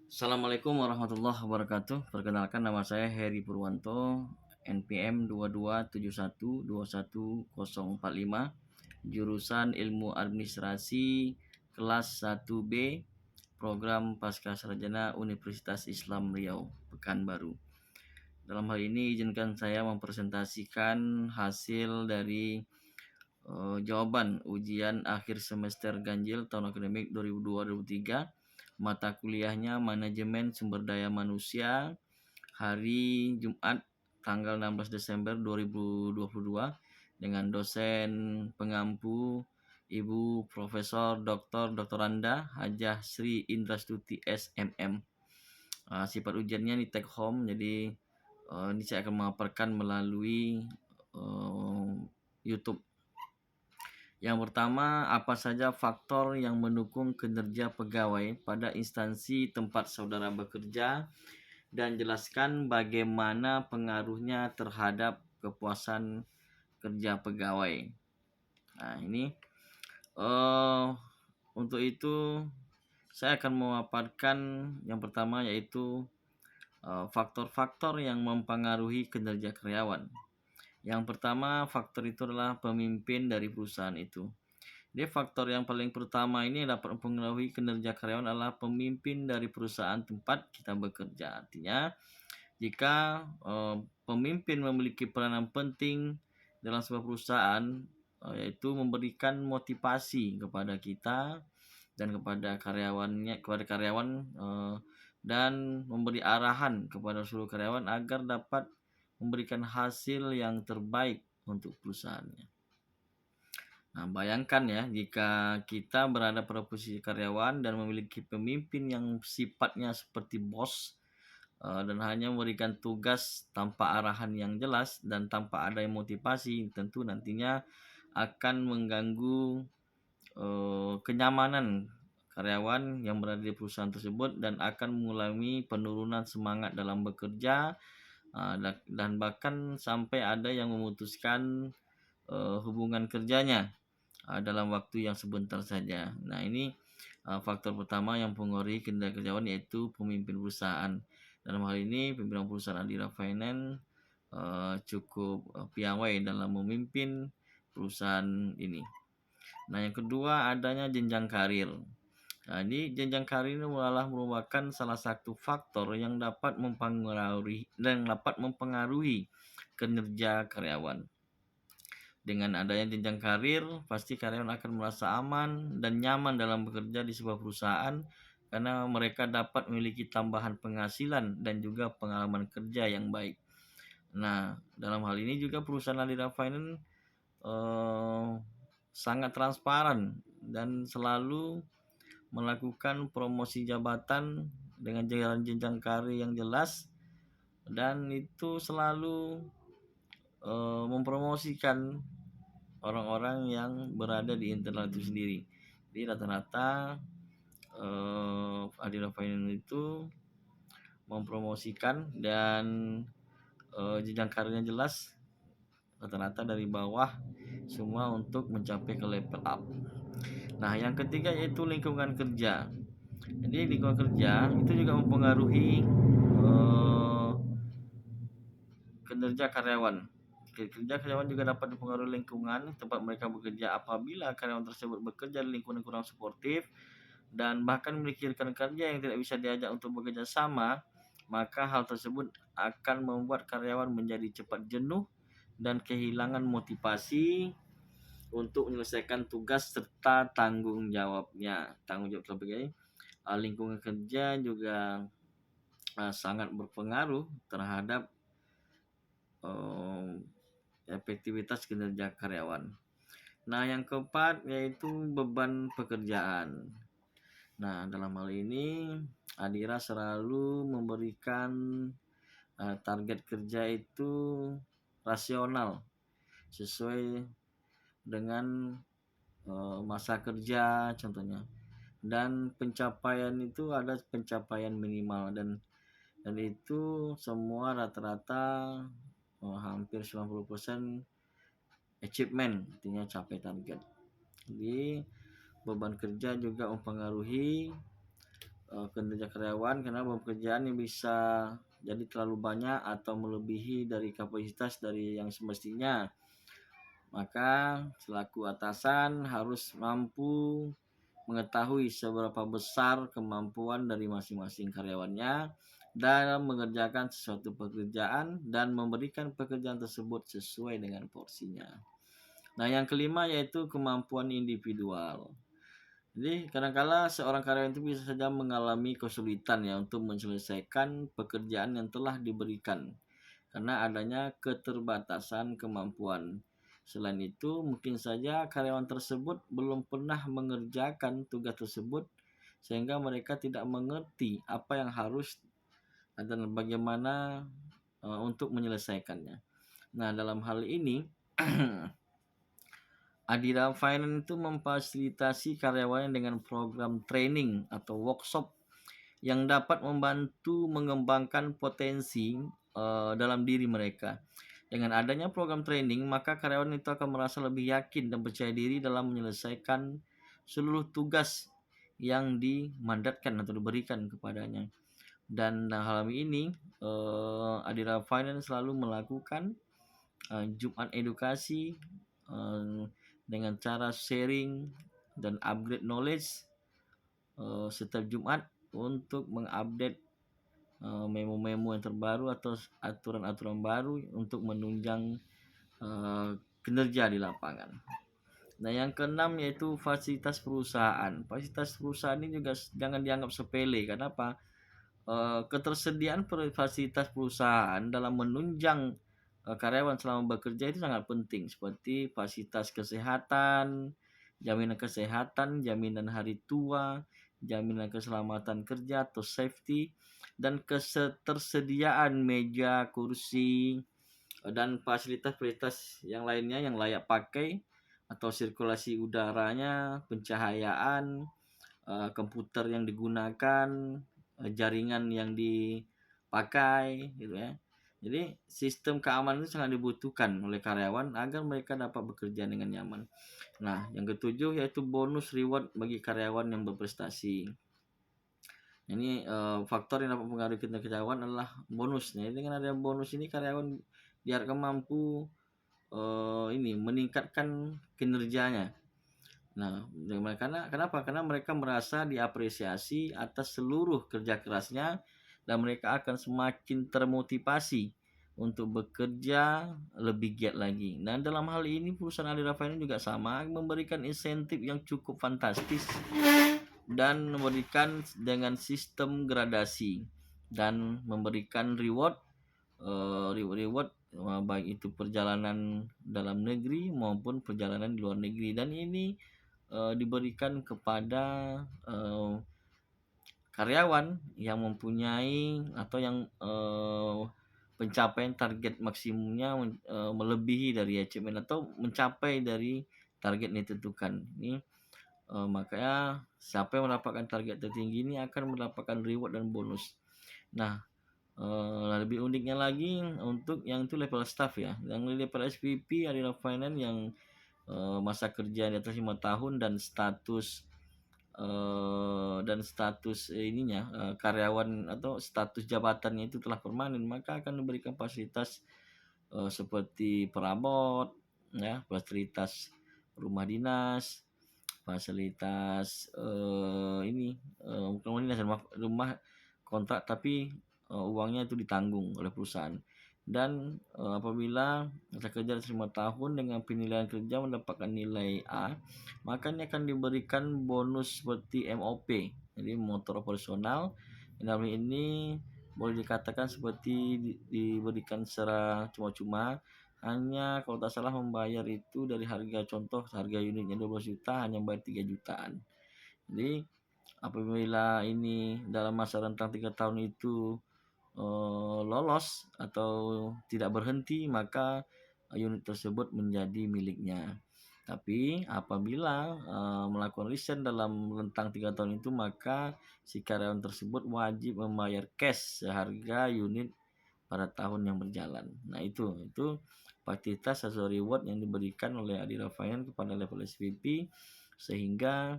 Assalamualaikum warahmatullahi wabarakatuh. Perkenalkan nama saya Heri Purwanto, NPM 2271211045, jurusan Ilmu Administrasi kelas 1B, program Pascasarjana Universitas Islam Riau, Pekanbaru. Dalam hal ini izinkan saya mempresentasikan hasil dari jawaban ujian akhir semester ganjil tahun akademik 2002-2003, mata kuliahnya Manajemen Sumber Daya Manusia, hari Jumat tanggal 16 Desember 2022, dengan dosen pengampu Ibu Profesor Dr. Anda Hajah Sri Indrastuti SMM. Sifat ujiannya di take home, jadi ini saya akan memaparkan melalui YouTube. Yang pertama, apa saja faktor yang mendukung kinerja pegawai pada instansi tempat saudara bekerja, dan jelaskan bagaimana pengaruhnya terhadap kepuasan kerja pegawai. Nah, ini untuk itu saya akan memaparkan yang pertama, yaitu faktor-faktor yang mempengaruhi kinerja karyawan. Yang pertama, faktor itu adalah pemimpin dari perusahaan itu. Jadi faktor yang paling pertama ini dapat mempengaruhi kinerja karyawan adalah pemimpin dari perusahaan tempat kita bekerja. Artinya, jika pemimpin memiliki peranan penting dalam sebuah perusahaan, yaitu memberikan motivasi kepada kita dan kepada karyawan, dan memberi arahan kepada seluruh karyawan agar dapat memberikan hasil yang terbaik untuk perusahaannya. Nah, bayangkan ya, jika kita berada pada posisi karyawan dan memiliki pemimpin yang sifatnya seperti bos, dan hanya memberikan tugas tanpa arahan yang jelas dan tanpa ada motivasi, tentu nantinya akan mengganggu kenyamanan karyawan yang berada di perusahaan tersebut dan akan mengalami penurunan semangat dalam bekerja, dan bahkan sampai ada yang memutuskan hubungan kerjanya dalam waktu yang sebentar saja. Nah, ini faktor pertama yang mempengaruhi kinerja karyawan, yaitu pemimpin perusahaan. Dalam hal ini pimpinan perusahaan Adira Finance cukup piawai dalam memimpin perusahaan ini. Nah, yang kedua, adanya jenjang karir. Nah, ini jenjang karir ini merupakan salah satu faktor yang dapat mempengaruhi kinerja karyawan. Dengan adanya jenjang karir, pasti karyawan akan merasa aman dan nyaman dalam bekerja di sebuah perusahaan karena mereka dapat memiliki tambahan penghasilan dan juga pengalaman kerja yang baik. Nah, dalam hal ini juga perusahaan Adira Finance sangat transparan dan selalu melakukan promosi jabatan dengan jenjang karir yang jelas, dan itu selalu mempromosikan orang-orang yang berada di internal itu sendiri. Jadi rata-rata Adira Finance itu mempromosikan dan jenjang karirnya jelas, rata-rata dari bawah semua untuk mencapai ke level up. Nah, yang ketiga yaitu lingkungan kerja. Jadi lingkungan kerja itu juga mempengaruhi kinerja karyawan. Kerja karyawan juga dapat dipengaruhi lingkungan tempat mereka bekerja. Apabila karyawan tersebut bekerja di lingkungan kurang suportif dan bahkan memiliki rekan kerja yang tidak bisa diajak untuk bekerja sama, maka hal tersebut akan membuat karyawan menjadi cepat jenuh dan kehilangan motivasi untuk menyelesaikan tugas serta tanggung jawabnya. Tanggung jawab sebagai lingkungan kerja juga sangat berpengaruh terhadap efektivitas kinerja karyawan. Nah, yang keempat yaitu beban pekerjaan. Nah, dalam hal ini Adira selalu memberikan target kerja itu rasional sesuai dengan masa kerja contohnya, dan pencapaian itu ada pencapaian minimal, dan itu semua rata-rata hampir 90% achievement, artinya capai target. Jadi beban kerja juga mempengaruhi kinerja karyawan karena pekerjaan yang bisa jadi terlalu banyak atau melebihi dari kapasitas dari yang semestinya. Maka selaku atasan harus mampu mengetahui seberapa besar kemampuan dari masing-masing karyawannya dalam mengerjakan sesuatu pekerjaan dan memberikan pekerjaan tersebut sesuai dengan porsinya. Nah, yang kelima yaitu kemampuan individual. Jadi kadangkala seorang karyawan itu bisa saja mengalami kesulitan ya untuk menyelesaikan pekerjaan yang telah diberikan karena adanya keterbatasan kemampuan. Selain itu, mungkin saja karyawan tersebut belum pernah mengerjakan tugas tersebut sehingga mereka tidak mengerti apa yang harus dan bagaimana untuk menyelesaikannya. Nah, dalam hal ini Adira Finance itu memfasilitasi karyawannya dengan program training atau workshop yang dapat membantu mengembangkan potensi dalam diri mereka. Dengan adanya program training, maka karyawan itu akan merasa lebih yakin dan percaya diri dalam menyelesaikan seluruh tugas yang dimandatkan atau diberikan kepadanya. Dan dalam hal ini, Adira Finance selalu melakukan Jumat edukasi dengan cara sharing dan upgrade knowledge setiap Jumat untuk mengupdate memo-memo yang terbaru atau aturan-aturan baru untuk menunjang kinerja di lapangan. Nah, yang keenam yaitu fasilitas perusahaan. Fasilitas perusahaan ini juga jangan dianggap sepele. Kenapa? Ketersediaan fasilitas perusahaan dalam menunjang karyawan selama bekerja itu sangat penting, seperti fasilitas kesehatan, jaminan hari tua, jaminan keselamatan kerja atau safety, dan ketersediaan meja, kursi, dan fasilitas-fasilitas yang lainnya yang layak pakai atau sirkulasi udaranya, pencahayaan, komputer yang digunakan, jaringan yang dipakai gitu ya. Jadi sistem keamanan itu sangat dibutuhkan oleh karyawan agar mereka dapat bekerja dengan nyaman. Nah, yang ketujuh yaitu bonus reward bagi karyawan yang berprestasi. Ini faktor yang dapat mempengaruhi kinerja karyawan adalah bonusnya. Dengan adanya bonus ini karyawan diharapkan mampu ini meningkatkan kinerjanya. Nah, kenapa? Karena mereka merasa diapresiasi atas seluruh kerja kerasnya dan mereka akan semakin termotivasi untuk bekerja lebih giat lagi. Nah, dalam hal ini perusahaan Adira Finance juga sama, memberikan insentif yang cukup fantastis dan memberikan dengan sistem gradasi dan memberikan reward baik itu perjalanan dalam negeri maupun perjalanan di luar negeri, dan ini diberikan kepada karyawan yang mempunyai atau yang pencapaian target maksimumnya melebihi dari achievement atau mencapai dari target yang ditentukan. Ini makanya siapa yang mendapatkan target tertinggi ini akan mendapatkan reward dan bonus. Nah, lebih uniknya lagi untuk yang itu level staff ya. Yang level SVP adalah finance yang masa kerja di atas 5 tahun dan status karyawan atau status jabatannya itu telah permanen, maka akan diberikan fasilitas seperti perabot ya, fasilitas rumah dinas, fasilitas bukan rumah kontrak tapi uangnya itu ditanggung oleh perusahaan. Dan apabila masa kerja 5 tahun dengan penilaian kerja mendapatkan nilai A, maka ini akan diberikan bonus seperti MOP, jadi motor operasional. Dalam ini boleh dikatakan seperti diberikan secara cuma-cuma, hanya kalau tak salah membayar itu dari harga unitnya 12 juta hanya bayar 3 jutaan. Jadi apabila ini dalam masa rentang 3 tahun itu lolos atau tidak berhenti, maka unit tersebut menjadi miliknya. Tapi apabila melakukan resign dalam rentang 3 tahun itu, maka si karyawan tersebut wajib membayar cash seharga unit pada tahun yang berjalan. Nah, itu fasilitas atau reward yang diberikan oleh Adira Finance kepada level SVP sehingga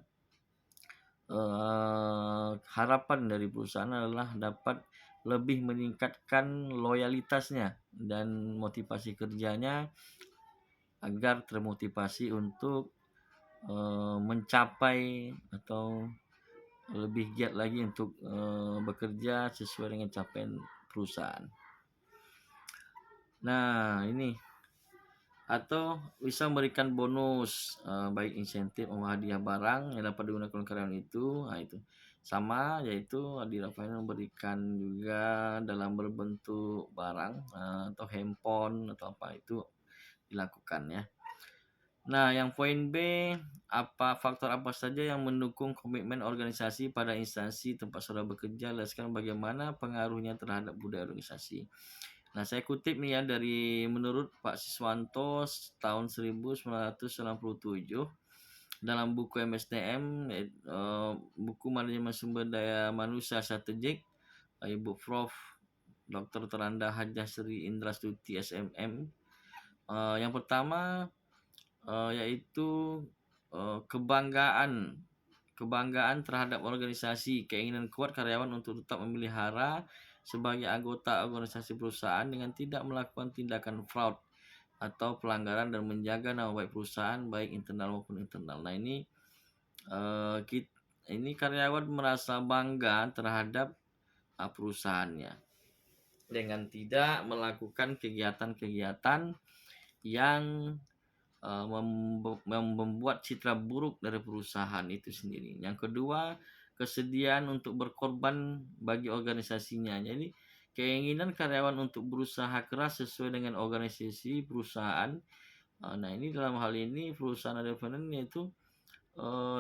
harapan dari perusahaan adalah dapat lebih meningkatkan loyalitasnya dan motivasi kerjanya agar termotivasi untuk mencapai atau lebih giat lagi untuk bekerja sesuai dengan capaian perusahaan. Nah, ini atau bisa memberikan bonus baik insentif maupun hadiah barang yang dapat digunakan oleh karyawan itu. Nah, itu sama, yaitu Adira Finance memberikan juga dalam berbentuk barang atau handphone atau apa itu dilakukan ya. Nah, yang poin B, faktor apa saja yang mendukung komitmen organisasi pada instansi tempat saudara bekerja, jelaskan bagaimana pengaruhnya terhadap budaya organisasi. Nah, saya kutip nih ya dari menurut Pak Siswanto tahun 1997 dalam buku MSDM, buku manajemen sumber daya manusia strategik, Ibu Prof. Dr. Teranda Hajah Sri Indrastuti SMM. Yang pertama yaitu kebanggaan terhadap organisasi, keinginan kuat karyawan untuk tetap memelihara sebagai anggota organisasi perusahaan dengan tidak melakukan tindakan fraud atau pelanggaran dan menjaga nama baik perusahaan baik internal maupun internal. Nah, ini karyawan merasa bangga terhadap perusahaannya dengan tidak melakukan kegiatan-kegiatan yang membuat citra buruk dari perusahaan itu sendiri. Yang kedua, kesediaan untuk berkorban bagi organisasinya. Jadi keinginan karyawan untuk berusaha keras sesuai dengan organisasi perusahaan. Nah, ini dalam hal ini perusahaan Adira itu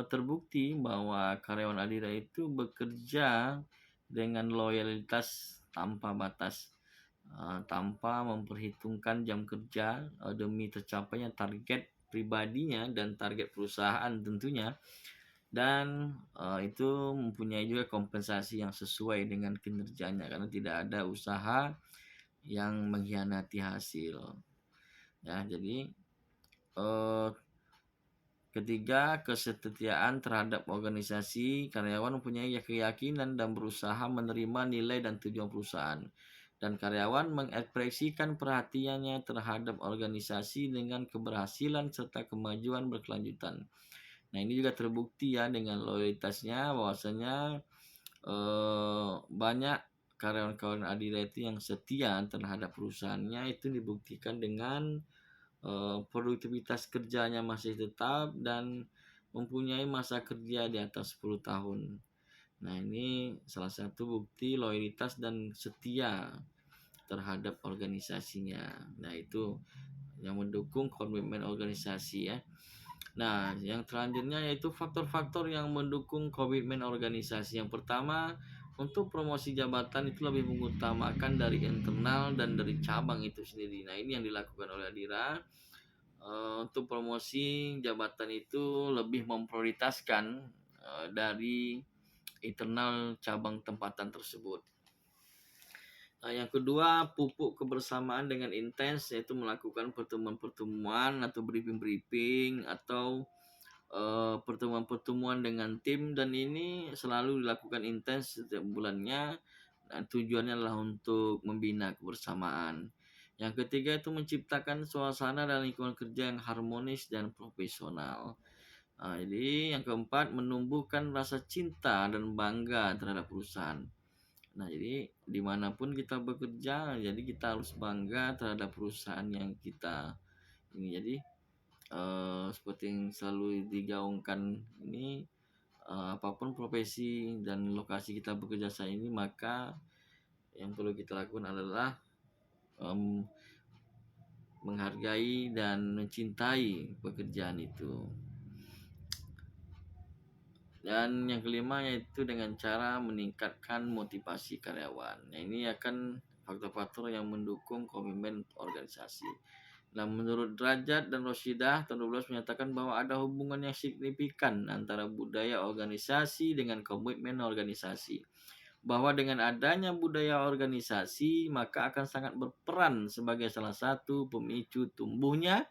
terbukti bahwa karyawan Adira itu bekerja dengan loyalitas tanpa batas, tanpa memperhitungkan jam kerja demi tercapainya target pribadinya dan target perusahaan tentunya, dan itu mempunyai juga kompensasi yang sesuai dengan kinerjanya karena tidak ada usaha yang mengkhianati hasil ya. Jadi ketiga, kesetiaan terhadap organisasi. Karyawan mempunyai keyakinan dan berusaha menerima nilai dan tujuan perusahaan. Dan karyawan mengekspresikan perhatiannya terhadap organisasi dengan keberhasilan serta kemajuan berkelanjutan. Nah, ini juga terbukti ya dengan loyalitasnya, bahwasanya banyak karyawan-karyawan Adira itu yang setia terhadap perusahaannya, itu dibuktikan dengan produktivitas kerjanya masih tetap dan mempunyai masa kerja di atas 10 tahun. Nah, ini salah satu bukti loyalitas dan setia terhadap organisasinya. Nah, itu yang mendukung komitmen organisasi ya. Nah, yang selanjutnya yaitu faktor-faktor yang mendukung komitmen organisasi. Yang pertama, untuk promosi jabatan itu lebih mengutamakan dari internal dan dari cabang itu sendiri. Nah, ini yang dilakukan oleh Adira. Untuk promosi jabatan itu lebih memprioritaskan dari internal cabang tempatan tersebut. Yang kedua, pupuk kebersamaan dengan intens, yaitu melakukan pertemuan-pertemuan atau briefing-briefing atau pertemuan-pertemuan dengan tim, dan ini selalu dilakukan intens setiap bulannya. Nah, tujuannya adalah untuk membina kebersamaan. Yang ketiga itu menciptakan suasana dan lingkungan kerja yang harmonis dan profesional. Jadi yang keempat, menumbuhkan rasa cinta dan bangga terhadap perusahaan. Nah, jadi dimanapun kita bekerja, jadi kita harus bangga terhadap perusahaan yang kita ini. Jadi seperti yang selalu digaungkan ini, apapun profesi dan lokasi kita bekerja saat ini, maka yang perlu kita lakukan adalah menghargai dan mencintai pekerjaan itu. Dan yang kelima yaitu dengan cara meningkatkan motivasi karyawan. Nah, ini akan faktor-faktor yang mendukung komitmen organisasi. Nah, menurut Derajat dan Rosidah tahun 2012 menyatakan bahwa ada hubungan yang signifikan antara budaya organisasi dengan komitmen organisasi. Bahwa dengan adanya budaya organisasi, maka akan sangat berperan sebagai salah satu pemicu tumbuhnya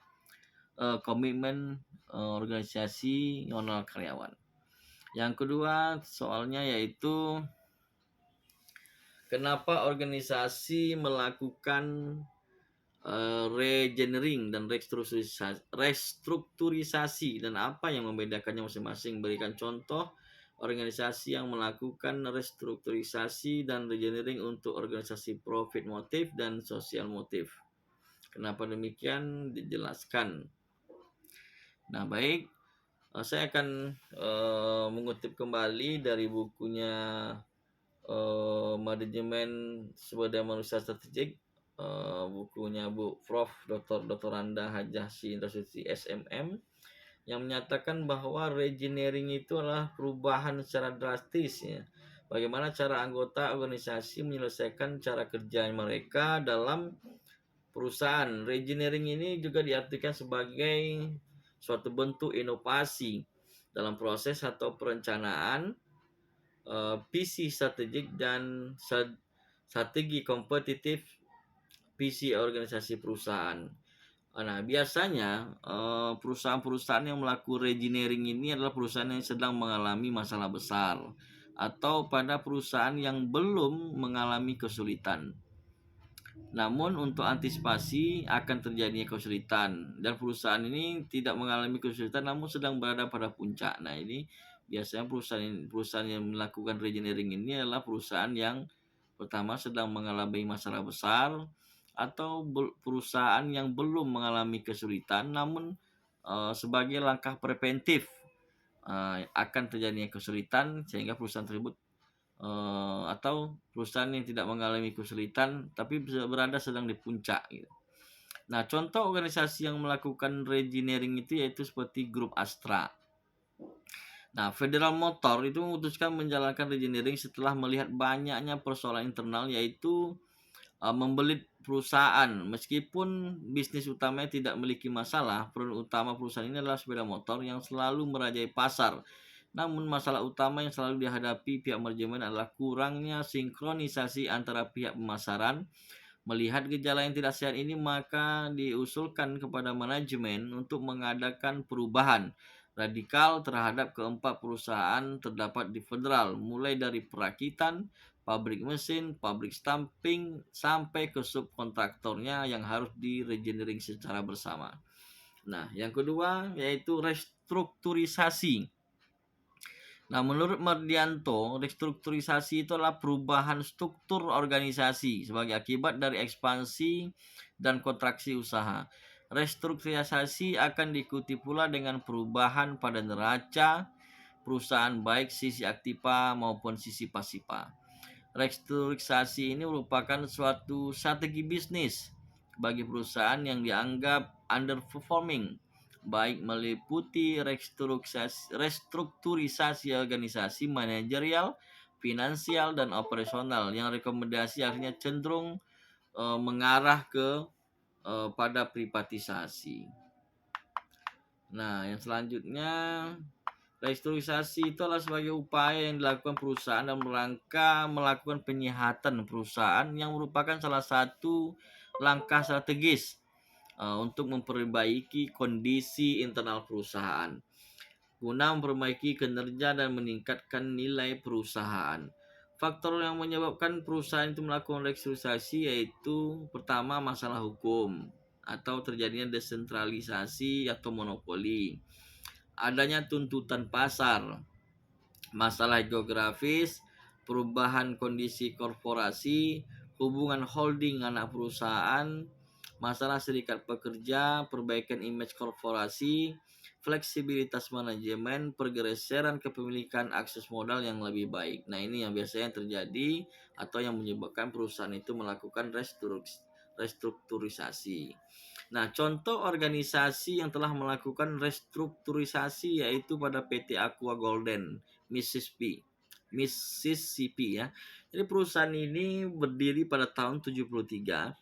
komitmen organisasi karyawan. Yang kedua soalnya yaitu kenapa organisasi melakukan regenerering dan restrukturisasi dan apa yang membedakannya masing-masing. Berikan contoh organisasi yang melakukan restrukturisasi dan regenerering untuk organisasi profit motif dan sosial motif. Kenapa demikian dijelaskan. Nah, baik, saya akan mengutip kembali dari bukunya Manajemen Sumber Daya Manusia Strategik, bukunya Bu Prof. Dr. Randa Hajah Indra Suci SMM, yang menyatakan bahwa regenerering itu adalah perubahan secara drastis ya. Bagaimana cara anggota organisasi menyelesaikan cara kerja mereka dalam perusahaan. Regenerering ini juga diartikan sebagai suatu bentuk inovasi dalam proses atau perencanaan, visi strategik dan strategi kompetitif visi organisasi perusahaan. Nah, biasanya perusahaan-perusahaan yang melakukan regenerering ini adalah perusahaan yang sedang mengalami masalah besar atau pada perusahaan yang belum mengalami kesulitan. Namun untuk antisipasi akan terjadinya kesulitan dan perusahaan ini tidak mengalami kesulitan namun sedang berada pada puncak. Nah, ini biasanya perusahaan yang melakukan regenerering ini adalah perusahaan yang pertama sedang mengalami masalah besar atau perusahaan yang belum mengalami kesulitan namun sebagai langkah preventif akan terjadinya kesulitan sehingga perusahaan tersebut atau perusahaan yang tidak mengalami kesulitan tapi berada sedang di puncak gitu. Nah, contoh organisasi yang melakukan regenerering itu yaitu seperti grup Astra. Nah, Federal Motor itu memutuskan menjalankan regenerering setelah melihat banyaknya persoalan internal yaitu membelit perusahaan. Meskipun bisnis utamanya tidak memiliki masalah, produk utama perusahaan ini adalah sepeda motor yang selalu merajai pasar. Namun masalah utama yang selalu dihadapi pihak manajemen adalah kurangnya sinkronisasi antara pihak pemasaran. Melihat gejala yang tidak sehat ini, maka diusulkan kepada manajemen untuk mengadakan perubahan radikal terhadap keempat perusahaan terdapat di Federal, mulai dari perakitan, pabrik mesin, pabrik stamping, sampai ke subkontraktornya yang harus di-regenerering secara bersama. Nah, yang kedua yaitu restrukturisasi. Nah, menurut Mardianto, restrukturisasi itu adalah perubahan struktur organisasi sebagai akibat dari ekspansi dan kontraksi usaha. Restrukturisasi akan diikuti pula dengan perubahan pada neraca perusahaan baik sisi aktiva maupun sisi pasifa. Restrukturisasi ini merupakan suatu strategi bisnis bagi perusahaan yang dianggap underperforming, baik meliputi restrukturisasi organisasi manajerial, finansial, dan operasional yang rekomendasi akhirnya cenderung mengarah ke pada privatisasi. Nah, yang selanjutnya, restrukturisasi itu adalah sebagai upaya yang dilakukan perusahaan dalam rangka melakukan penyehatan perusahaan yang merupakan salah satu langkah strategis untuk memperbaiki kondisi internal perusahaan guna memperbaiki kinerja dan meningkatkan nilai perusahaan. Faktor yang menyebabkan perusahaan itu melakukan restrukturisasi yaitu pertama masalah hukum atau terjadinya desentralisasi atau monopoli, adanya tuntutan pasar, masalah geografis, perubahan kondisi korporasi, hubungan holding anak perusahaan, masalah serikat pekerja, perbaikan image korporasi, fleksibilitas manajemen, pergeseran kepemilikan akses modal yang lebih baik. Nah, ini yang biasanya terjadi atau yang menyebabkan perusahaan itu melakukan restrukturisasi. Nah, contoh organisasi yang telah melakukan restrukturisasi yaitu pada PT Aqua Golden, Mississippi ya. Jadi perusahaan ini berdiri pada tahun 73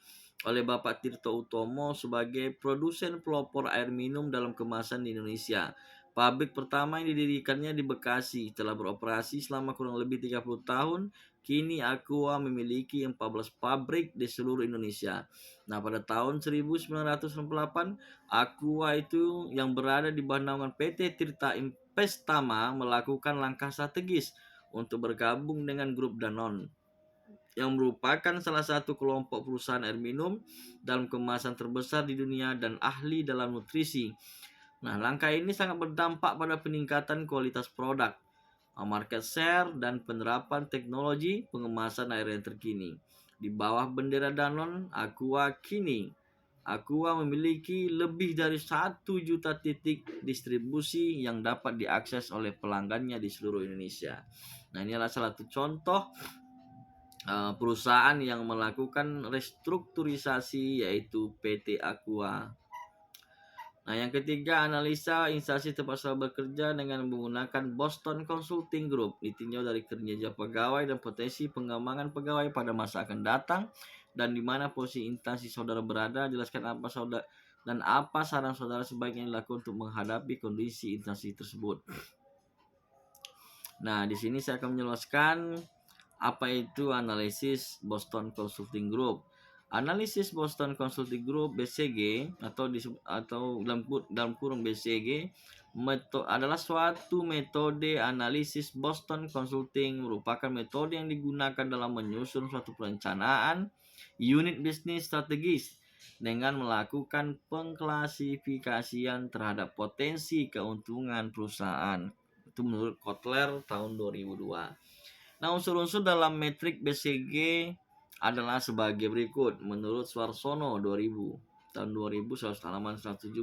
oleh Bapak Tirto Utomo sebagai produsen pelopor air minum dalam kemasan di Indonesia. Pabrik pertama yang didirikannya di Bekasi, telah beroperasi selama kurang lebih 30 tahun. Kini Aqua memiliki 14 pabrik di seluruh Indonesia. Nah, pada tahun 1968, Aqua itu yang berada di bawah naungan PT Pestama melakukan langkah strategis untuk bergabung dengan grup Danone yang merupakan salah satu kelompok perusahaan air minum dalam kemasan terbesar di dunia dan ahli dalam nutrisi. Nah, langkah ini sangat berdampak pada peningkatan kualitas produk, market share, dan penerapan teknologi pengemasan air yang terkini. Di bawah bendera Danone, Aqua kini Aqua memiliki lebih dari 1 juta titik distribusi yang dapat diakses oleh pelanggannya di seluruh Indonesia. Nah, ini adalah salah satu contoh perusahaan yang melakukan restrukturisasi, yaitu PT Aqua. Nah, yang ketiga, analisa instansi tempat bekerja dengan menggunakan Boston Consulting Group, ditinjau dari kinerja pegawai dan potensi pengembangan pegawai pada masa akan datang, dan di mana posisi instansi saudara berada. Jelaskan apa saran saudara sebaiknya dilakukan untuk menghadapi kondisi instansi tersebut. Nah, di sini saya akan menjelaskan apa itu analisis Boston Consulting Group. Analisis Boston Consulting Group (BCG) atau dalam kurung BCG adalah suatu metode analisis. Boston Consulting merupakan metode yang digunakan dalam menyusun suatu perencanaan unit bisnis strategis dengan melakukan pengklasifikasian terhadap potensi keuntungan perusahaan. Itu menurut Kotler tahun 2002. Nah, unsur-unsur dalam metrik BCG adalah sebagai berikut. Menurut Swarsono 2000, tahun 2000, halaman 117.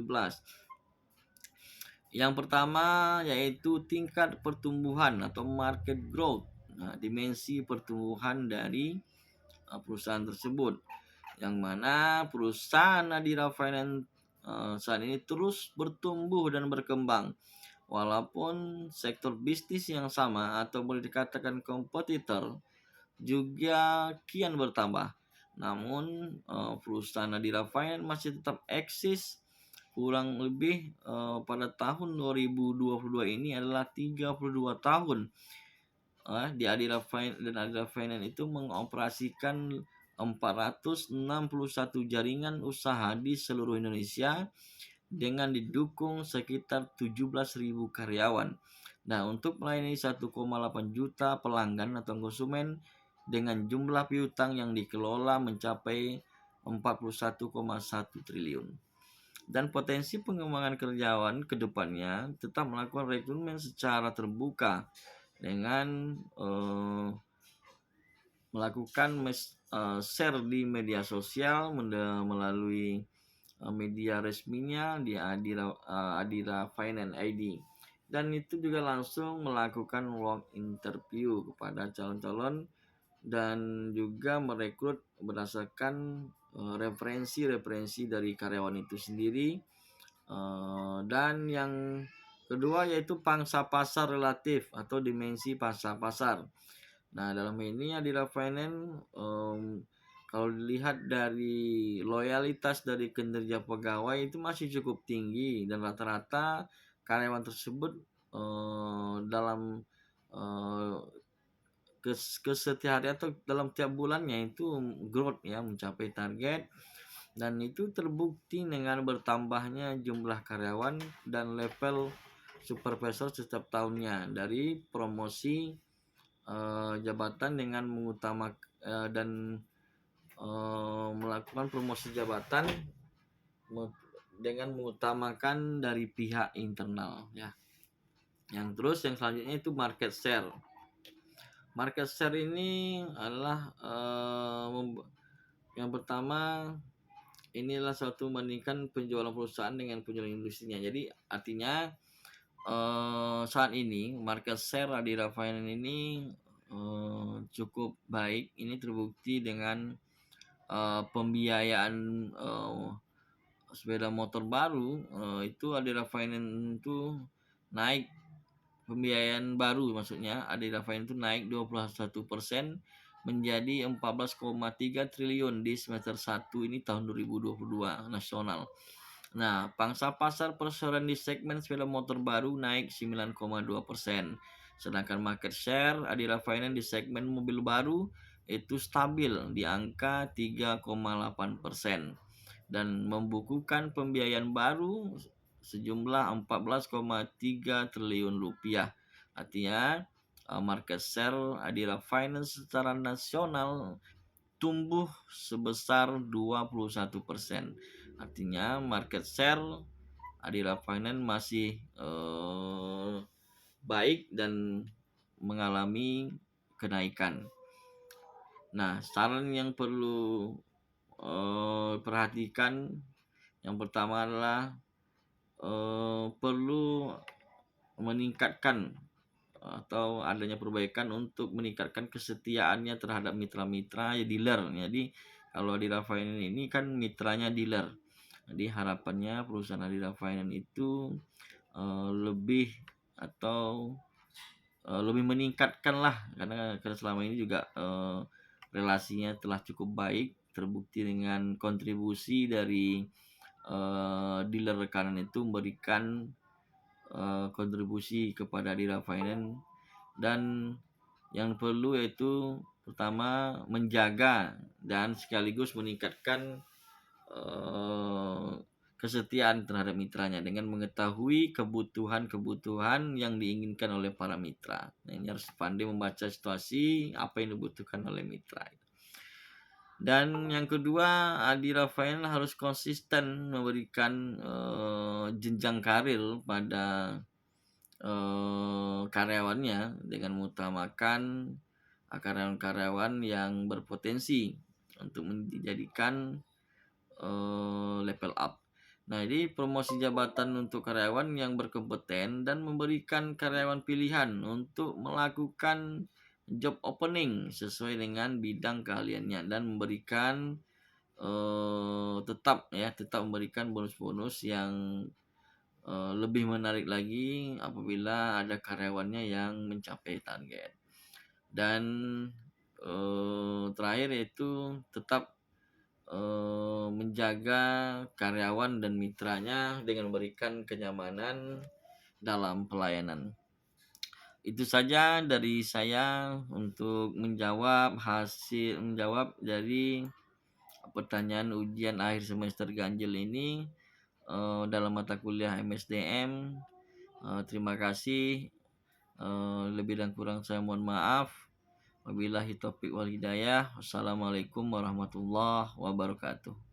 Yang pertama yaitu tingkat pertumbuhan atau market growth. Nah, dimensi pertumbuhan dari perusahaan tersebut, yang mana perusahaan Adira Finance saat ini terus bertumbuh dan berkembang. Walaupun sektor bisnis yang sama atau boleh dikatakan kompetitor juga kian bertambah, namun perusahaan Adira Finance masih tetap eksis. Kurang lebih pada tahun 2022 ini adalah 32 tahun di Adira Finance, dan Adira Finance itu mengoperasikan 461 jaringan usaha di seluruh Indonesia dengan didukung sekitar 17.000 karyawan. Nah, untuk melayani 1,8 juta pelanggan atau konsumen dengan jumlah piutang yang dikelola mencapai 41,1 triliun. Dan potensi pengembangan karyawan ke depannya tetap melakukan rekrutmen secara terbuka dengan melakukan share di media sosial melalui media resminya di Adira Finance ID, dan itu juga langsung melakukan work interview kepada calon-calon dan juga merekrut berdasarkan referensi dari karyawan itu sendiri. Dan yang kedua yaitu pangsa pasar relatif atau dimensi pangsa pasar. Nah, dalam ini Adira Finance kalau dilihat dari loyalitas dari kinerja pegawai itu masih cukup tinggi, dan rata-rata karyawan tersebut dalam kesetiaan atau dalam tiap bulannya itu growth ya, mencapai target, dan itu terbukti dengan bertambahnya jumlah karyawan dan level supervisor setiap tahunnya dari promosi jabatan dengan melakukan promosi jabatan dengan mengutamakan dari pihak internal ya. Yang selanjutnya itu market share. Market share ini adalah yang pertama, inilah suatu membandingkan penjualan perusahaan dengan penjualan industrinya. Jadi artinya saat ini market share Adira Finance ini cukup baik. Ini terbukti dengan pembiayaan sepeda motor baru. Itu Adira Finance itu naik, pembiayaan baru maksudnya Adira Finance itu naik 21% menjadi 14,3 triliun di semester 1 ini tahun 2022 nasional. Nah, pangsa pasar perseroan di segmen sepeda motor baru naik 9,2%. Sedangkan market share Adira Finance di segmen mobil baru itu stabil di angka 3,8% dan membukukan pembiayaan baru sejumlah 14,3 triliun rupiah. Artinya market share Adira Finance secara nasional tumbuh sebesar 21%. Artinya market share Adira Finance masih baik dan mengalami kenaikan. Nah, saran yang perlu perhatikan yang pertama adalah perlu meningkatkan atau adanya perbaikan untuk meningkatkan kesetiaannya terhadap mitra-mitra ya dealer. Jadi kalau Adira Finance ini kan mitranya dealer. Jadi harapannya perusahaan Adira Finance itu lebih atau lebih meningkatkan lah, karena selama ini juga relasinya telah cukup baik, terbukti dengan kontribusi dari dealer rekanan itu memberikan kontribusi kepada Adira Finance. Dan yang perlu yaitu pertama menjaga dan sekaligus meningkatkan kesetiaan terhadap mitranya dengan mengetahui kebutuhan-kebutuhan yang diinginkan oleh para mitra. Nah, ini harus pandai membaca situasi apa yang dibutuhkan oleh mitra. Dan yang kedua, Adira Finance harus konsisten memberikan jenjang karir pada karyawannya dengan mengutamakan karyawan-karyawan yang berpotensi untuk dijadikan level up. Nah, jadi promosi jabatan untuk karyawan yang berkompeten dan memberikan karyawan pilihan untuk melakukan job opening sesuai dengan bidang keahliannya dan memberikan tetap memberikan bonus-bonus yang lebih menarik lagi apabila ada karyawannya yang mencapai target. Dan terakhir yaitu tetap menjaga karyawan dan mitranya dengan memberikan kenyamanan dalam pelayanan. Itu saja dari saya untuk menjawab dari pertanyaan ujian akhir semester ganjil ini dalam mata kuliah MSDM. Terima kasih. Lebih dan kurang saya mohon maaf. Wabillahi taufiq wal hidayah. Wassalamualaikum warahmatullahi wabarakatuh.